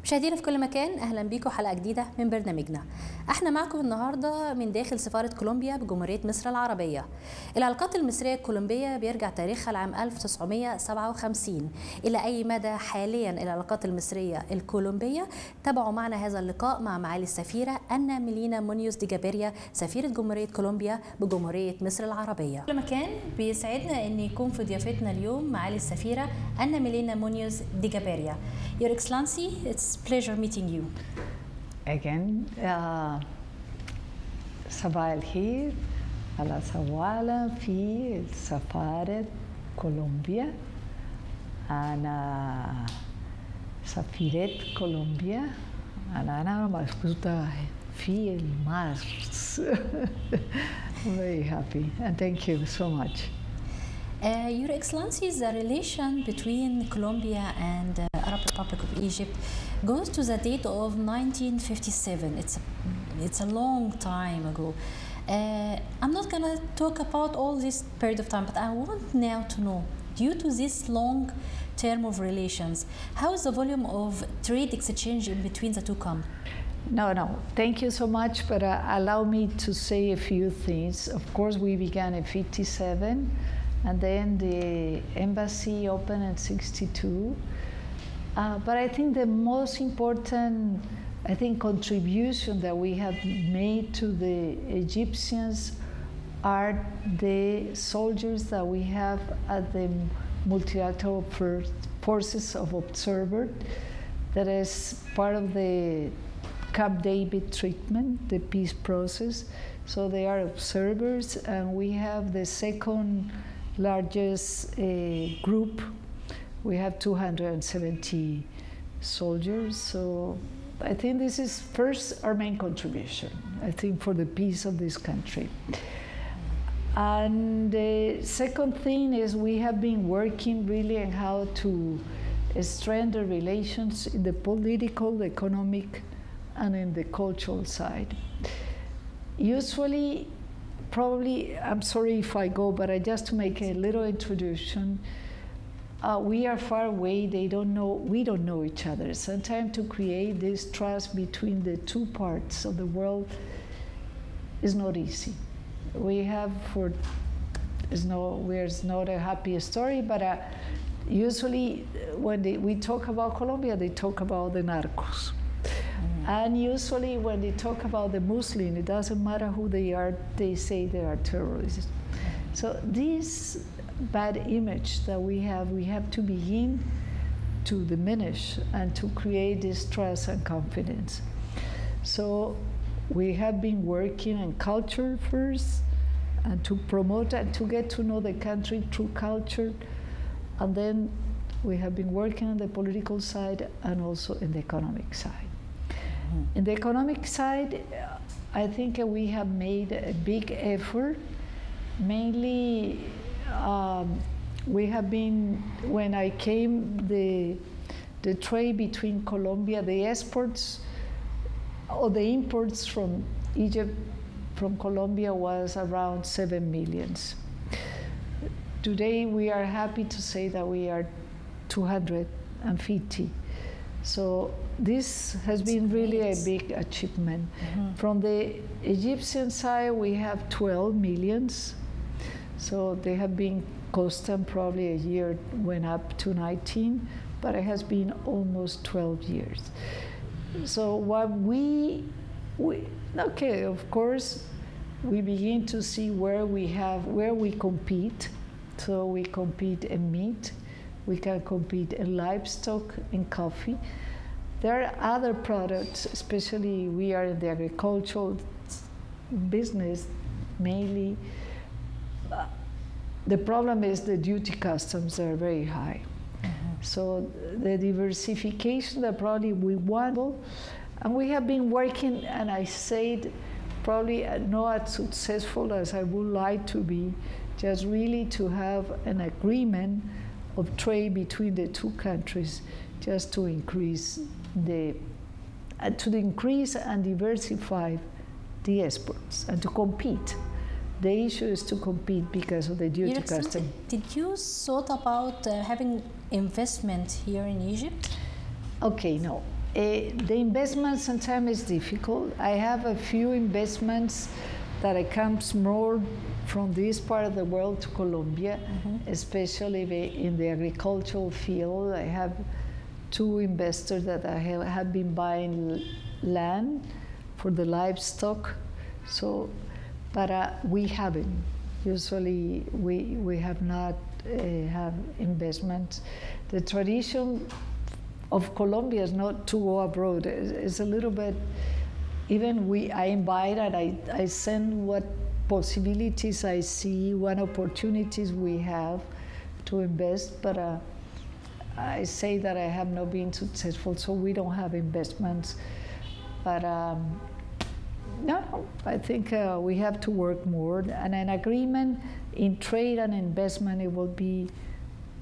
مشاهدينا في كل مكان، اهلا بيكم حلقه جديده من برنامجنا. احنا معكم النهارده من داخل سفاره كولومبيا بجمهوريه مصر العربيه. العلاقات المصريه الكولومبيه بيرجع تاريخها لعام 1957. الى اي مدى حاليا العلاقات المصريه الكولومبيه؟ تابعوا معنا هذا اللقاء مع معالي السفيره أنا ميلينا مونيوس دي جابيريا، سفيره جمهوريه كولومبيا بجمهوريه مصر العربيه. كل مكان بيسعدنا ان يكون في ضيافتنا اليوم معالي السفيره أنا ميلينا مونيوس دي جابيريا. Your Excellency, it's pleasure meeting you. Again, صباح الخير على سوالا في سفارة كولومبيا. أنا سفيرة كولومبيا. أنا مبسوطة في المارس. Very happy and thank you so much. Your Excellency, the relation between Colombia and the Arab Republic of Egypt goes to the date of 1957. It's a long time ago. I'm not going to talk about all this period of time, but I want now to know, due to this long term of relations, how is the volume of trade exchange in between the two come? No, thank you so much, but allow me to say a few things. Of course, we began in 57. And then the embassy opened in 62. But I think the most important, contribution that we have made to the Egyptians are the soldiers that we have at the multilateral forces of observers. That is part of the Camp David treatment, the peace process. So they are observers, and we have the second largest group. We have 270 soldiers. So I think this is first our main contribution, for the peace of this country. And the second thing is we have been working really on how to strengthen the relations in the political, the economic, and in the cultural side. Usually, probably, I'm sorry if I go, but just to make a little introduction, we are far away, we don't know each other. Sometimes to create this trust between the two parts of the world is not easy. It's not a happy story, but usually when we talk about Colombia, they talk about the narcos. And usually when they talk about the Muslim, it doesn't matter who they are, they say they are terrorists. So this bad image that we have to begin to diminish and to create this trust and confidence. So we have been working on culture first, and to promote and to get to know the country through culture. And then we have been working on the political side and also in the economic side. In the economic side, I think we have made a big effort. Mainly, we have been, when I came, the trade between Colombia, the exports or the imports from Egypt, from Colombia was around 7 million. Today, we are happy to say that we are 250. So this has been really a big achievement. Mm-hmm. From the Egyptian side, we have 12 millions. So they have been constant, probably a year went up to 19, but it has been almost 12 years. So what of course, we begin to see where we compete. So we compete in meat. We can compete in livestock, in coffee. There are other products, especially we are in the agricultural business mainly. The problem is the duty customs are very high. Mm-hmm. So the diversification that probably we want, and we have been working, and I said probably not as successful as I would like to be, just really to have an agreement of trade between the two countries, just to increase and diversify the exports and to compete. The issue is to compete because of the duty custom. Did you thought about having investment here in Egypt? Okay, no. The investment sometimes is difficult. I have a few investments that it comes more from this part of the world to Colombia, especially in the agricultural field. I have 2 investors that I have been buying land for the livestock. So, but we haven't. Usually we have not have investments. The tradition of Colombia is not to go abroad. It's a little bit, even I invite and I send what possibilities I see, what opportunities we have to invest, but I say that I have not been successful, so we don't have investments. But no, I think we have to work more, and an agreement in trade and investment, it will be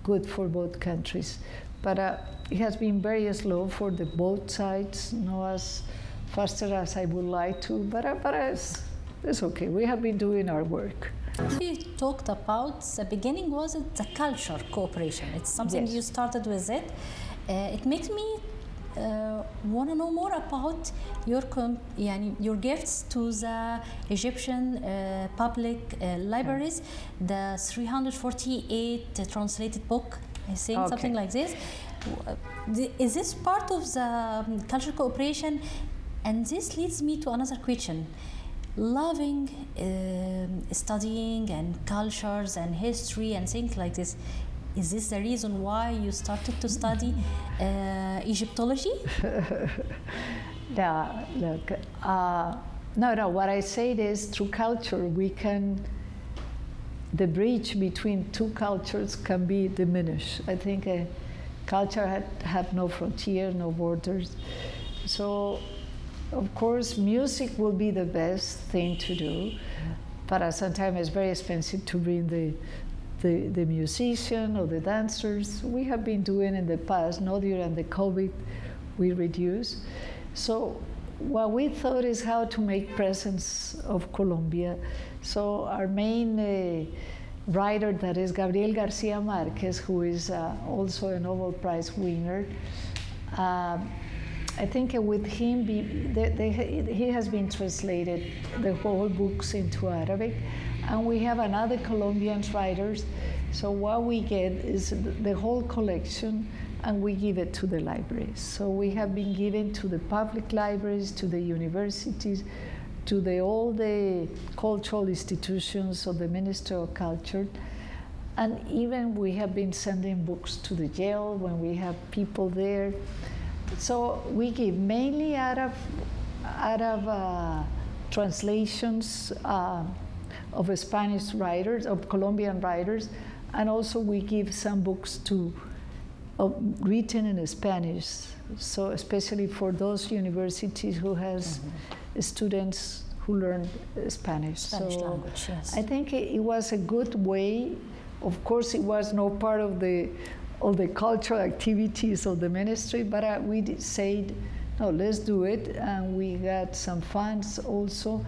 good for both countries. But it has been very slow for both sides, not as faster as I would like to, but it's okay. We have been doing our work. You talked about the beginning was the culture cooperation. It's something you started with it. It makes me want to know more about your gifts to the Egyptian public libraries, the 348 translated book, I think, something like this. Is this part of the culture cooperation? And this leads me to another question. Loving studying and cultures and history and things like this, is this the reason why you started to study Egyptology? Yeah, look, no, what I said is through culture the bridge between 2 cultures can be diminished. I think a culture have no frontier, no borders. So, of course, music will be the best thing to do, but sometimes it's very expensive to bring the musician or the dancers. We have been doing in the past, not during the COVID, we reduced. So what we thought is how to make presence of Colombia. So our main writer, that is Gabriel Garcia Marquez, who is also a Nobel Prize winner, I think with him, he has been translated the whole books into Arabic, and we have another Colombian writers. So what we get is the whole collection, and we give it to the libraries. So we have been giving to the public libraries, to the universities, to all the cultural institutions of the Ministry of Culture, and even we have been sending books to the jail when we have people there. So we give mainly out of translations of Spanish writers, of Colombian writers, and also we give some books written in Spanish. So especially for those universities who has students who learn Spanish language, yes. I think it was a good way. Of course, it was no part of the cultural activities of the ministry, but we said, no, let's do it. And we got some funds also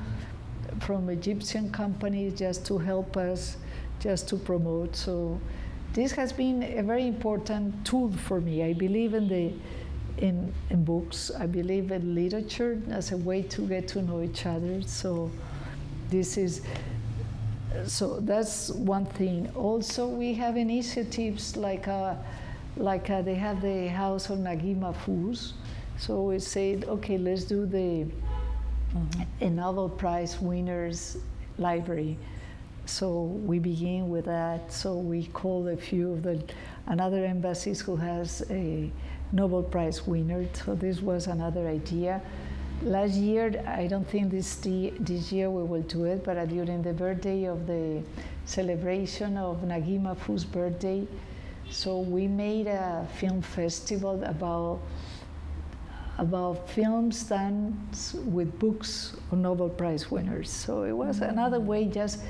from Egyptian companies just to help us, just to promote. So this has been a very important tool for me. I believe in books. I believe in literature as a way to get to know each other. So that's one thing. Also, we have initiatives like they have the House of Naguib Mahfouz. So we said, okay, let's do a Nobel Prize winners library. So we begin with that. So we call a few of another embassies who has a Nobel Prize winner. So this was another idea. Last year, I don't think this year we will do it, but during the birthday of the celebration of Naguib Mahfouz's birthday, so we made a film festival about films done with books of Nobel Prize winners. So it was another way just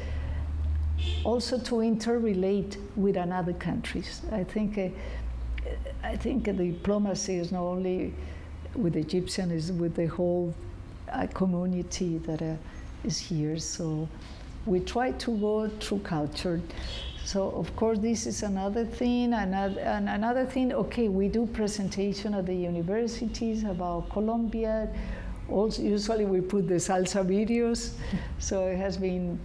also to interrelate with another countries. I think the diplomacy is not only with the Egyptian, is with the whole community that is here. So we try to go through culture. So of course this is another thing. Another thing. Okay, we do presentation at the universities about Colombia. Also, usually we put the salsa videos, so it has been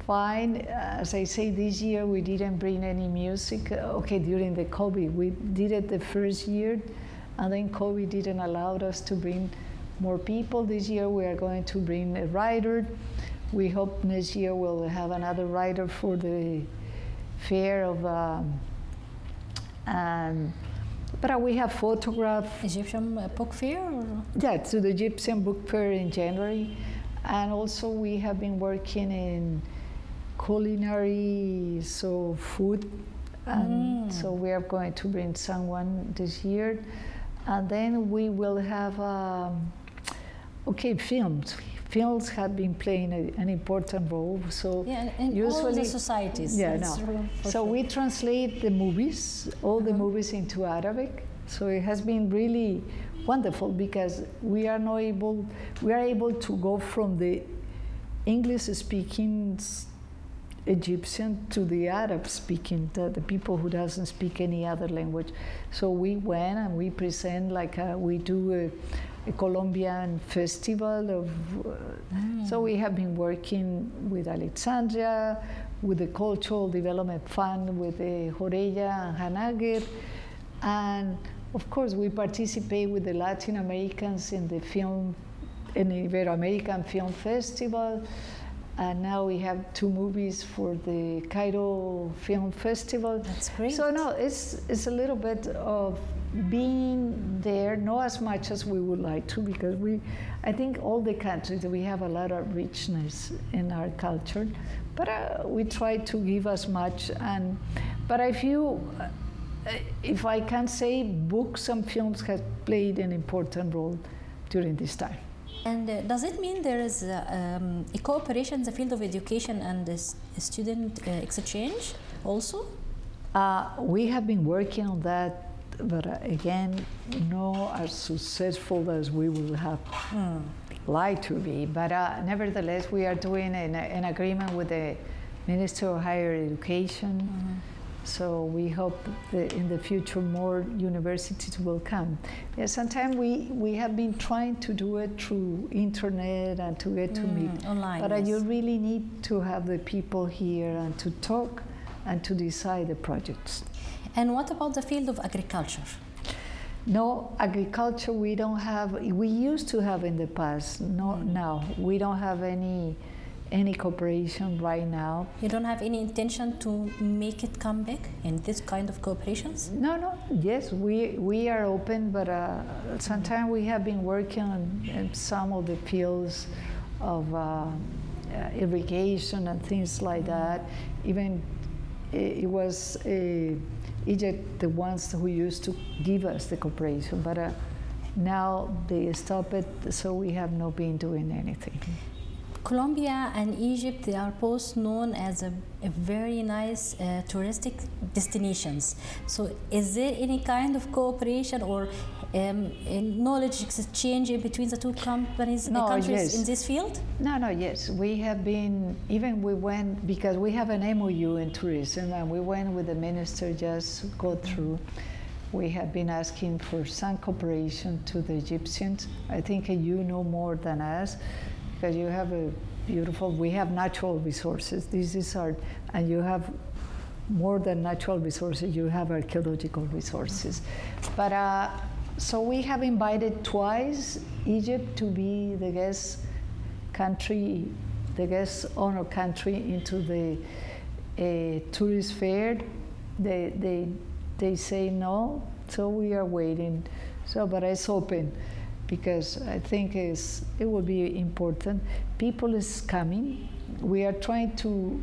fine. As I say, this year we didn't bring any music. Okay, during the COVID, we did it the first year, and then COVID didn't allow us to bring more people. This year we are going to bring a writer. We hope next year we'll have another writer for the fair of, but we have photographed. Egyptian book fair? Or? Yeah, to the Egyptian book fair in January. And also we have been working in culinary, so food. And so we are going to bring someone this year. And then we will have, films. Films have been playing an important role. So yeah, and usually all the societies. Yeah, no. So we translate the movies, all the movies into Arabic. So it has been really wonderful because we are able to go from the English-speaking Egyptian to the Arab-speaking, the people who doesn't speak any other language. So we went and we present we do a Colombian festival of. So we have been working with Alexandria, with the Cultural Development Fund, with the Jorella and Hanager, and of course we participate with the Latin Americans in the Ibero-American Film Festival. And now we have 2 movies for the Cairo Film Festival. That's great. So no, it's a little bit of being there, not as much as we would like to, because I think all the countries, we have a lot of richness in our culture, but we try to give as much. But I feel, if I can say, books and films have played an important role during this time. And does it mean there is a cooperation in the field of education and student exchange also? We have been working on that, but again, not as successful as we would have liked to be. But nevertheless, we are doing an agreement with the Minister of Higher Education. So we hope that in the future more universities will come. Yeah, sometimes we have been trying to do it through internet and to get to meet online. But you really need to have the people here and to talk and to decide the projects. And what about the field of agriculture? No, agriculture we don't have. We used to have in the past. Not now. We don't have any cooperation right now. You don't have any intention to make it come back in this kind of cooperations? No. Yes, we are open, but sometimes we have been working on some of the fields of irrigation and things like that. Even it was Egypt the ones who used to give us the cooperation, but now they stop it, so we have not been doing anything. Colombia and Egypt, they are both known as a very nice touristic destinations. So is there any kind of cooperation or knowledge exchange in between the two countries yes. in this field? Yes. We have been, we went, because we have an MOU in tourism, and we went with the minister just go through. We have been asking for some cooperation to the Egyptians. I think you know more than us, because you have we have natural resources. This is and you have more than natural resources, you have archaeological resources. But so we have invited twice Egypt to be the guest country, the guest honor country into the tourist fair. They say no, so we are waiting. So, but it's open, because I think it will be important. People is coming. We are trying to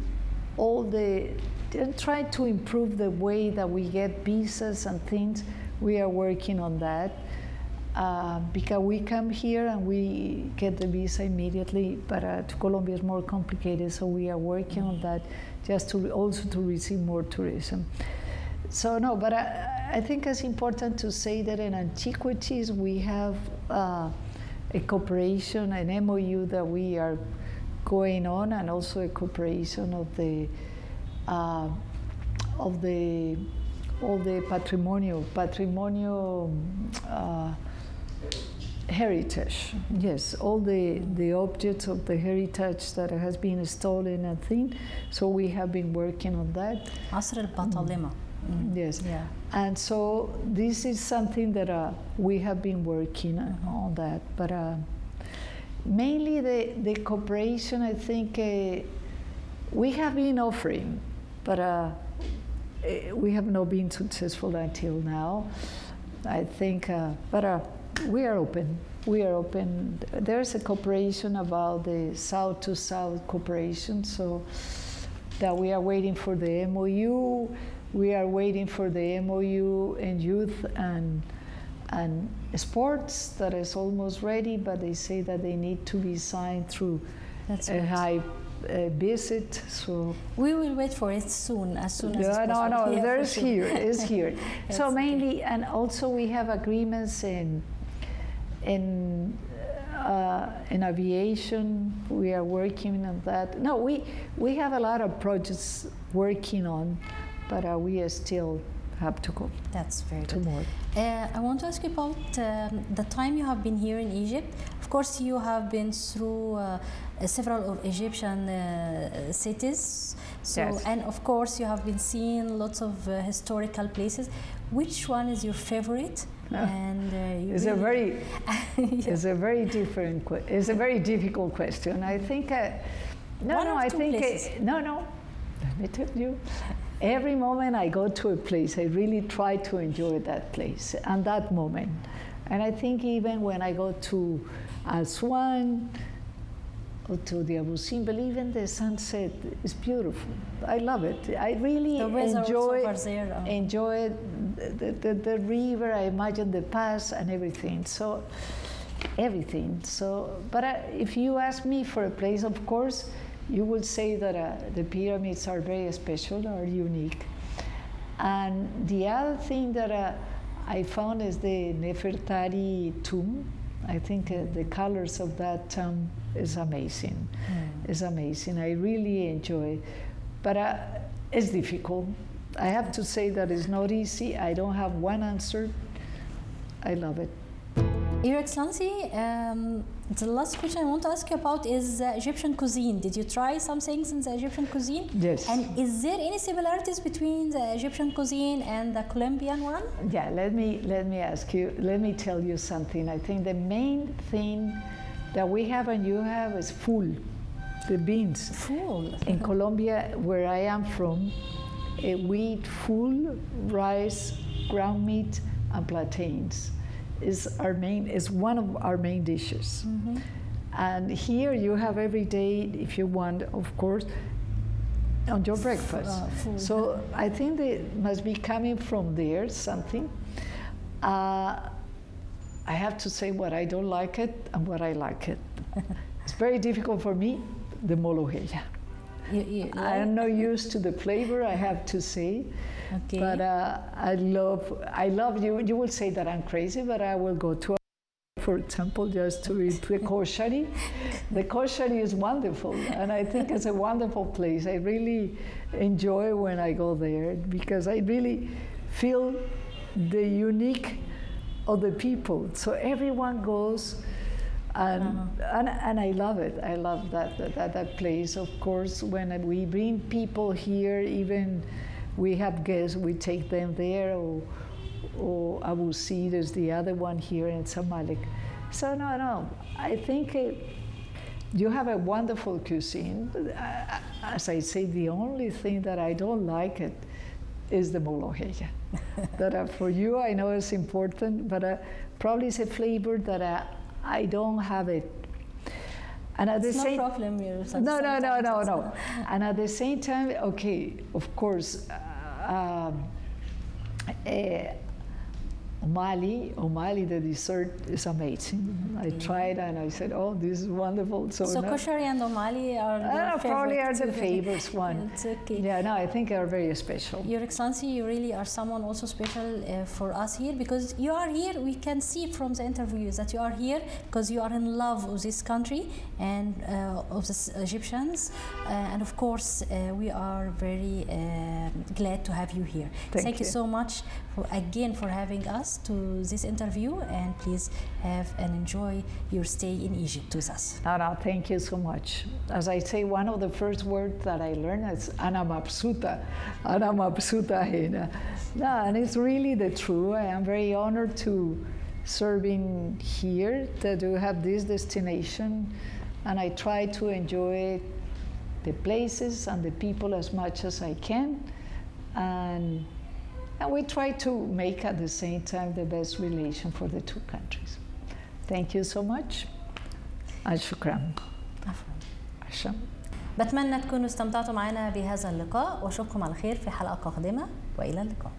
try to improve the way that we get visas and things. We are working on that because we come here and we get the visa immediately, but to Colombia is more complicated, so we are working on that just to also to receive more tourism. So no, but I think it's important to say that in antiquities we have a cooperation, an MOU that we are going on, and also a cooperation of the of the all the patrimonio heritage. Yes, all the objects of the heritage that has been stolen and thing. So we have been working on that. عصر البطالمة. Yes. Yeah. And so this is something that we have been working on that. But mainly the cooperation, I think we have been offering, but we have not been successful until now. I think, but we are open. We are open. There's a cooperation about the South-to-South cooperation, so that we are waiting for the MOU. We are waiting for the MOU in youth and sports that is almost ready, but they say that they need to be signed through high visit. So we will wait for it soon, as soon as possible. No, Yeah, there's sure. here, is here. So mainly, okay. And also we have agreements in aviation. We are working on that. No, we have a lot of projects working on, but we still have to go. That's very to good. more. I want to ask you about the time you have been here in Egypt. Of course, you have been through several of Egyptian cities. So, Yes. and of course, you have been seeing lots of historical places. Which one is your favorite? And It's a very, it's a very different. It's a very difficult question. I think. I think. No. Let me tell you. Every moment I go to a place, I really try to enjoy that place and that moment. And I think even when I go to Aswan or to the Abu Simbel, even the sunset is beautiful. I love it. I really enjoy the river. I imagine the past and everything. So everything. So, but if you ask me for a place, of course, you will say that the pyramids are very special, are unique. And the other thing that I found is the Nefertari tomb. I think the colors of that tomb is amazing. It's amazing. I really enjoy it. But it's difficult. I have to say that it's not easy. I don't have one answer. I love it. Your Excellency, the last question I want to ask you about is Egyptian cuisine. Did you try some things in the Egyptian cuisine? Yes. And is there any similarities between the Egyptian cuisine and the Colombian one? Yeah, let me ask you, let me tell you something. I think the main thing that we have and you have is ful, the beans. Ful. In Colombia, where I am from, we eat ful, rice, ground meat, and plantains. Is one of our main dishes. Mm-hmm. And here you have every day, if you want, of course, on your breakfast. So I think they must be coming from there, something. I have to say what I don't like it and what I like it. It's very difficult for me, the mologeya. I'm not used to the flavor, I have to say. Okay. But I love you. You will say that I'm crazy, but I will go to, for example, just to eat the koshari. The koshari is wonderful, and I think it's a wonderful place. I really enjoy when I go there because I really feel the unique of the people. So everyone goes. And I love it. I love that place. Of course, when we bring people here, even we have guests, we take them there, or Abu Sid is the other one here in Samalek. So no, I think you have a wonderful cuisine. As I say, the only thing that I don't like it is the mologeya. That for you, I know it's important, but probably it's a flavor that I don't have it. And at the same problem. No. And at the same time, okay, of course, Omali, the dessert is amazing. I tried and I said, oh, this is wonderful. So koshari and omali are probably are the favorites one. It's okay. Yeah, no, I think are very special. Your Excellency, you really are someone also special for us here, because you are here. We can see from the interviews that you are here because you are in love with this country and of the Egyptians. And of course, we are very glad to have you here. Thank you so much again for having us to this interview, and please have and enjoy your stay in Egypt with us. No, thank you so much. As I say, one of the first words that I learned is Ana mabsuta hena. No, and it's really the truth. I am very honored to serving here, to have this destination, and I try to enjoy the places and the people as much as I can, and we try to make at the same time the best relation for the two countries. Thank you so much. شكرا. عفوا. بتمنى تكونوا استمتعتوا معنا بهذا اللقاء، واشوفكم على خير في حلقة قادمة، وإلى اللقاء.